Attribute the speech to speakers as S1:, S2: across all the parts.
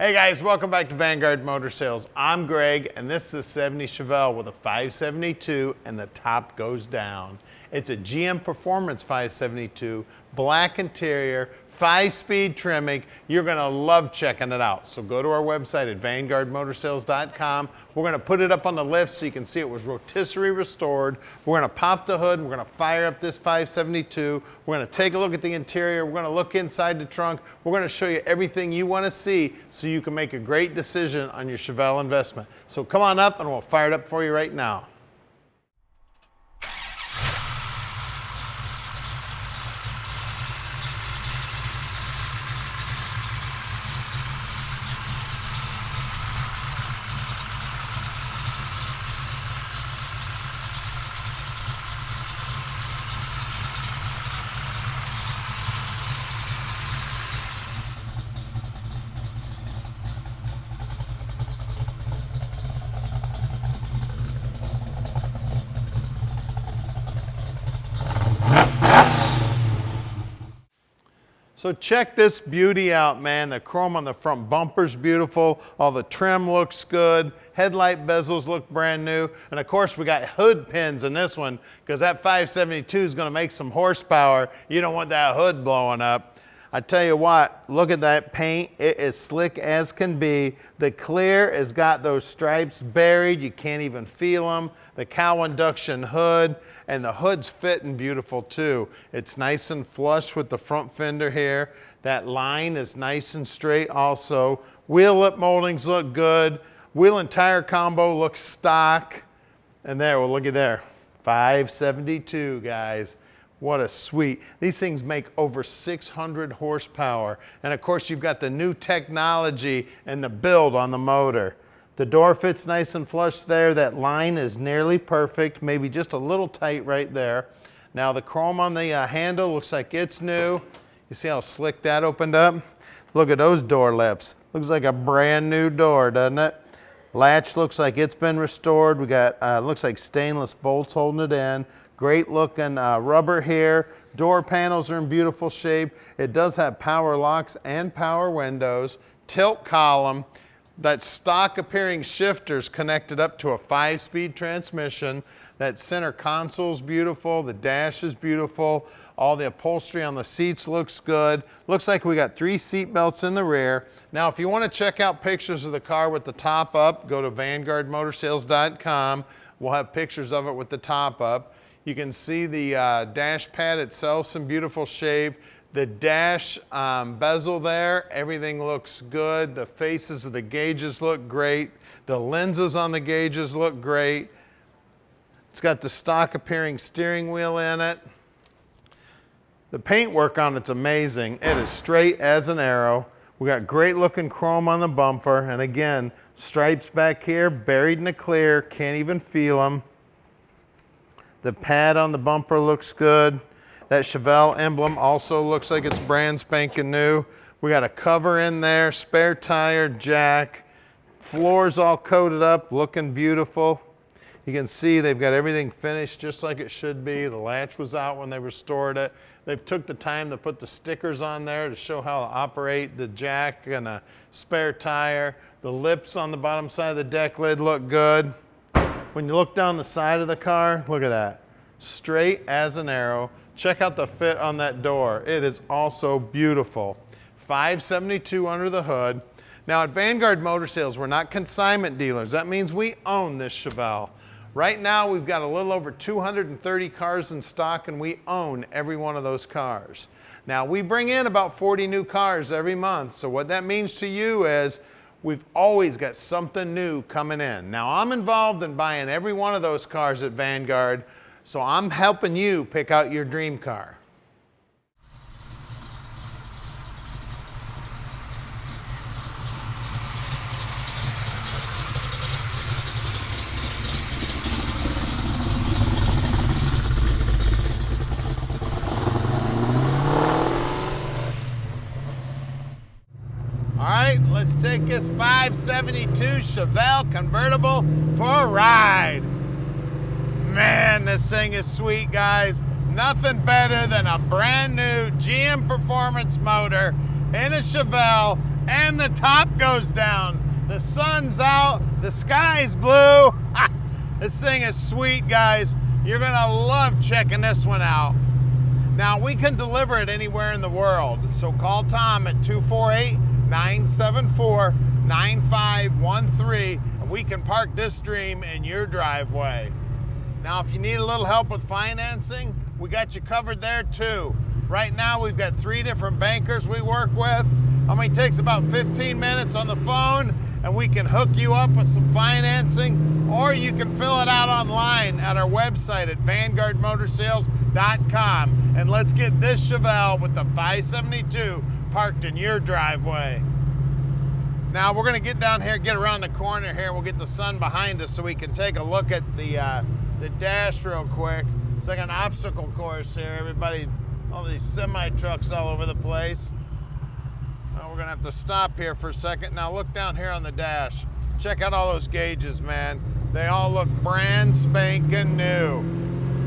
S1: Hey guys, welcome back to Vanguard Motor Sales. I'm Greg, and this is a 70 Chevelle with a 572, and the top goes down. It's a GM Performance 572, black interior, 5-speed Tremec. You're gonna love checking it out. So go to our website at vanguardmotorsales.com. We're gonna put it up on the lift so you can see it was rotisserie restored. We're gonna pop the hood, we're gonna fire up this 572. We're gonna take a look at the interior. We're gonna look inside the trunk. We're gonna show you everything you wanna see so you can make a great decision on your Chevelle investment. So come on up and we'll fire it up for you right now. So check this beauty out, man. The chrome on the front bumper's beautiful. All the trim looks good. Headlight bezels look brand new. And of course, we got hood pins in this one because that 572 is gonna make some horsepower. You don't want that hood blowing up. I tell you what, look at that paint. It is slick as can be. The clear has got those stripes buried. You can't even feel them. The cowl induction hood, and the hood's fitting beautiful too. It's nice and flush with the front fender here. That line is nice and straight also. Wheel lip moldings look good. Wheel and tire combo looks stock. And there, well, look at there. 572, guys. What a sweet. These things make over 600 horsepower. And of course, you've got the new technology and the build on the motor. The door fits nice and flush there. That line is nearly perfect, maybe just a little tight right there. Now the chrome on the handle looks like it's new. You see how slick that opened up? Look at those door lips. Looks like a brand new door, doesn't it? Latch looks like it's been restored. We got, looks like stainless bolts holding it in. Great looking rubber here. Door panels are in beautiful shape. It does have power locks and power windows. Tilt column. That stock appearing shifter's connected up to a 5-speed transmission. That center console's beautiful. The dash is beautiful. All the upholstery on the seats looks good. Looks like we got 3 seat belts in the rear. Now, if you want to check out pictures of the car with the top up, go to vanguardmotorsales.com. We'll have pictures of it with the top up. You can see the dash pad itself in beautiful shape. The dash bezel there, everything looks good. The faces of the gauges look great. The lenses on the gauges look great. It's got the stock appearing steering wheel in it. The paintwork on it's amazing. It is straight as an arrow. We got great looking chrome on the bumper. And again, stripes back here, buried in the clear, can't even feel them. The pad on the bumper looks good. That Chevelle emblem also looks like it's brand spanking new. We got a cover in there, spare tire, jack. Floor's all coated up, looking beautiful. You can see they've got everything finished just like it should be. The latch was out when they restored it. They've took the time to put the stickers on there to show how to operate the jack and a spare tire. The lips on the bottom side of the deck lid look good. When you look down the side of the car, look at that. Straight as an arrow. Check out the fit on that door. It is also beautiful. 572 under the hood. Now at Vanguard Motor Sales, we're not consignment dealers. That means we own this Chevelle. Right now, we've got a little over 230 cars in stock, and we own every one of those cars. Now, we bring in about 40 new cars every month, so what that means to you is we've always got something new coming in. Now, I'm involved in buying every one of those cars at Vanguard, so I'm helping you pick out your dream car. Let's take this 572 Chevelle Convertible for a ride. Man, this thing is sweet, guys. Nothing better than a brand new GM Performance motor in a Chevelle And the top goes down. The sun's out, the sky's blue. This thing is sweet, guys. You're gonna love checking this one out. Now, we can deliver it anywhere in the world, so call Tom at 248-974-9513, and we can park this dream in your driveway. Now, if you need a little help with financing, we got you covered there too. Right now, we've got 3 different bankers we work with. Only takes about 15 minutes on the phone, and we can hook you up with some financing, or you can fill it out online at our website at vanguardmotorsales.com. And let's get this Chevelle with the 572 parked in your driveway. Now we're gonna get down here, get around the corner here. We'll get the sun behind us so we can take a look at the dash real quick. It's like an obstacle course here. Everybody, all these semi trucks all over the place. We're gonna have to stop here for a second. Now look down here on the dash. Check out all those gauges, man. They all look brand spanking new.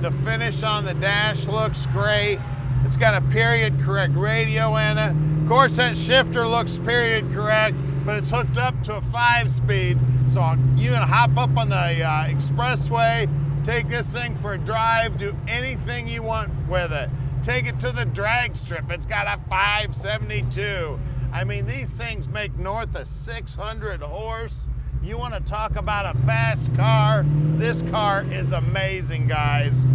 S1: The finish on the dash looks great. It's got a period correct radio in it. Of course, that shifter looks period correct, but it's hooked up to a 5-speed. So you can hop up on the expressway, take this thing for a drive, do anything you want with it. Take it to the drag strip. It's got a 572. I mean, these things make north of 600 horse. You want to talk about a fast car? This car is amazing, guys.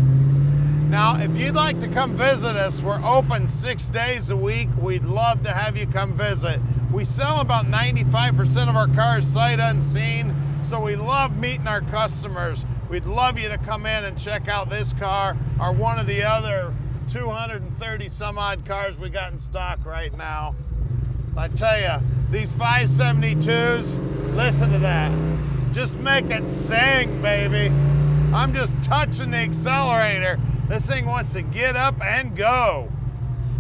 S1: Now, if you'd like to come visit us, we're open 6 days a week. We'd love to have you come visit. We sell about 95% of our cars sight unseen, so we love meeting our customers. We'd love you to come in and check out this car or one of the other 230 some odd cars we got in stock right now. I tell you, these 572s, listen to that. Just make it sing, baby. I'm just touching the accelerator. This thing wants to get up and go.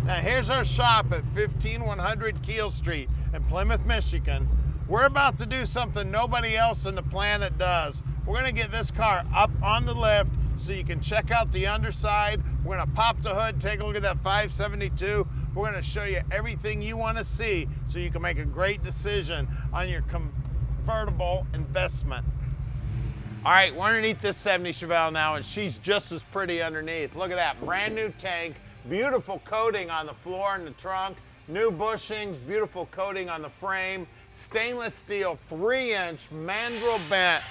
S1: Now here's our shop at 15100 Keel Street in Plymouth, Michigan. We're about to do something nobody else on the planet does. We're gonna get this car up on the lift so you can check out the underside. We're gonna pop the hood, take a look at that 572. We're gonna show you everything you wanna see so you can make a great decision on your convertible investment. All right, we're underneath this 70 Chevelle now, and she's just as pretty underneath. Look at that, brand new tank, beautiful coating on the floor and the trunk, new bushings, beautiful coating on the frame, stainless steel 3-inch mandrel bent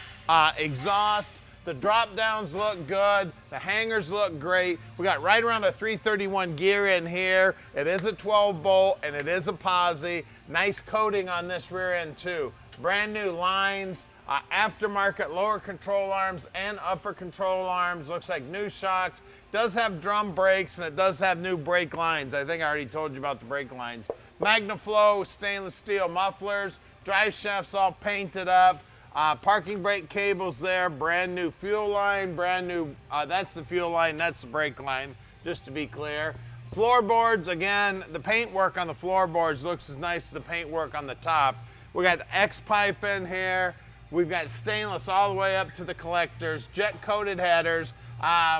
S1: exhaust. The drop downs look good. The hangers look great. We got right around a 331 gear in here. It is a 12 bolt and it is a Posi. Nice coating on this rear end too. Brand new lines, aftermarket lower control arms and upper control arms. Looks like new shocks. Does have drum brakes and it does have new brake lines. I think I already told you about the brake lines. MagnaFlow stainless steel mufflers. Drive shafts all painted up. Parking brake cables there, brand new fuel line, brand new, that's the fuel line, that's the brake line, just to be clear. Floorboards, again, the paintwork on the floorboards looks as nice as the paintwork on the top. We got the X-pipe in here. We've got stainless all the way up to the collectors, jet-coated headers.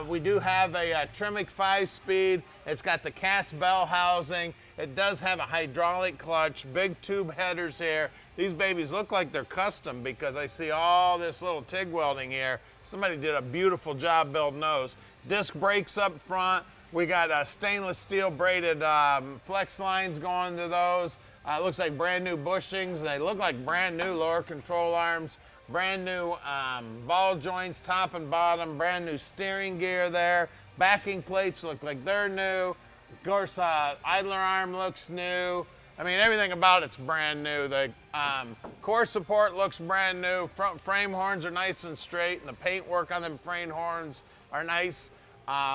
S1: We do have a Tremec 5-speed. It's got the cast bell housing. It does have a hydraulic clutch, big tube headers here. These babies look like they're custom because I see all this little TIG welding here. Somebody did a beautiful job building those. Disc brakes up front. We got stainless steel braided flex lines going to those. It looks like brand new bushings. They look like brand new lower control arms. Brand new ball joints, top and bottom. Brand new steering gear there. Backing plates look like they're new. Of course, idler arm looks new. I mean, everything about it's brand new. The core support looks brand new. Front frame horns are nice and straight, and the paintwork on them frame horns are nice.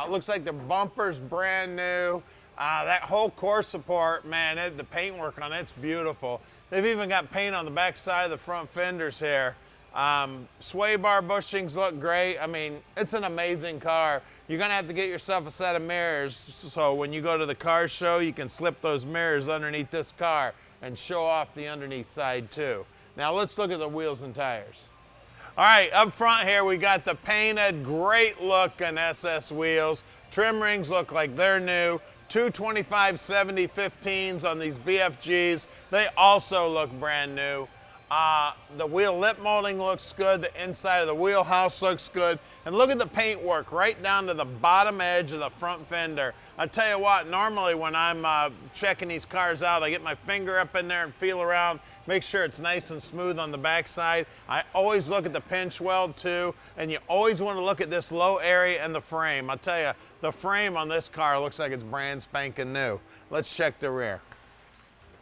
S1: Looks like the bumper's brand new. That whole core support, man, the paintwork on it's beautiful. They've even got paint on the back side of the front fenders here. Sway bar bushings look great. I mean, it's an amazing car. You're gonna have to get yourself a set of mirrors so when you go to the car show, you can slip those mirrors underneath this car and show off the underneath side too. Now let's look at the wheels and tires. All right, up front here we got the painted, great looking SS wheels. Trim rings look like they're new. Two 25/70/15s on these BFGs. They also look brand new. The wheel lip molding looks good. The inside of the wheelhouse looks good. And look at the paint work right down to the bottom edge of the front fender. I tell you what, normally when I'm checking these cars out, I get my finger up in there and feel around, make sure it's nice and smooth on the backside. I always look at the pinch weld too, and you always want to look at this low area and the frame. I tell you, the frame on this car looks like it's brand spanking new. Let's check the rear.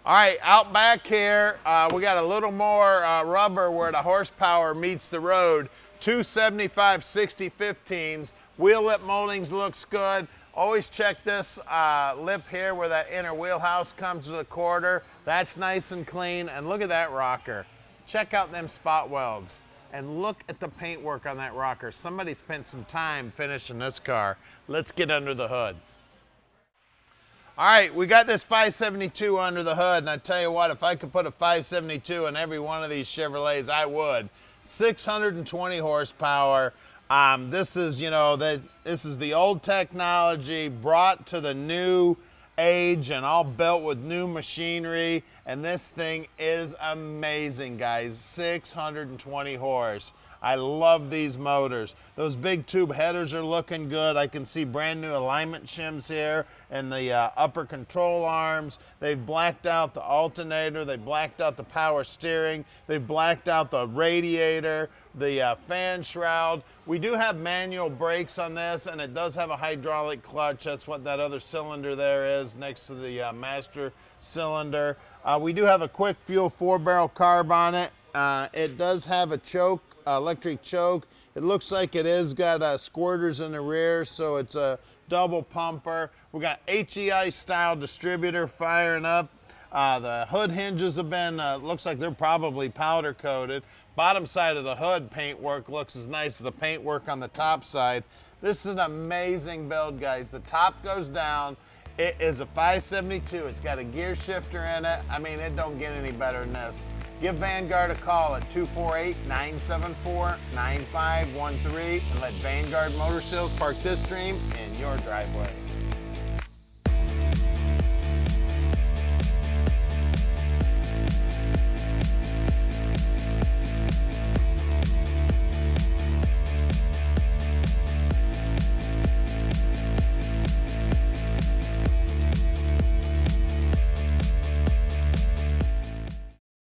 S1: All right, out back here, we got a little more rubber where the horsepower meets the road. Two 75/60/15s. Wheel lip moldings looks good. Always check this lip here where that inner wheelhouse comes to the quarter. That's nice and clean. And look at that rocker. Check out them spot welds. And look at the paintwork on that rocker. Somebody spent some time finishing this car. Let's get under the hood. All right, we got this 572 under the hood, and I tell you what, if I could put a 572 in every one of these Chevrolets, I would. 620 horsepower. This is, you know, this is the old technology brought to the new age and all built with new machinery, and this thing is amazing, guys. 620 horse. I love these motors. Those big tube headers are looking good. I can see brand new alignment shims here and the upper control arms. They've blacked out the alternator. They blacked out the power steering. They've blacked out the radiator, the fan shroud. We do have manual brakes on this, and it does have a hydraulic clutch. That's what that other cylinder there is next to the master cylinder. We do have a quick fuel 4-barrel carb on it. It does have a choke, electric choke. It looks like it is got squirters in the rear, so it's a double pumper. We got HEI style distributor firing up. The hood hinges have been, looks like they're probably powder coated. Bottom side of the hood paintwork looks as nice as the paintwork on the top side. This is an amazing build, guys. The top goes down. It is a 572. It's got a gear shifter in it. I mean, it don't get any better than this. Give Vanguard a call at 248-974-9513 and let Vanguard Motor Sales park this dream in your driveway.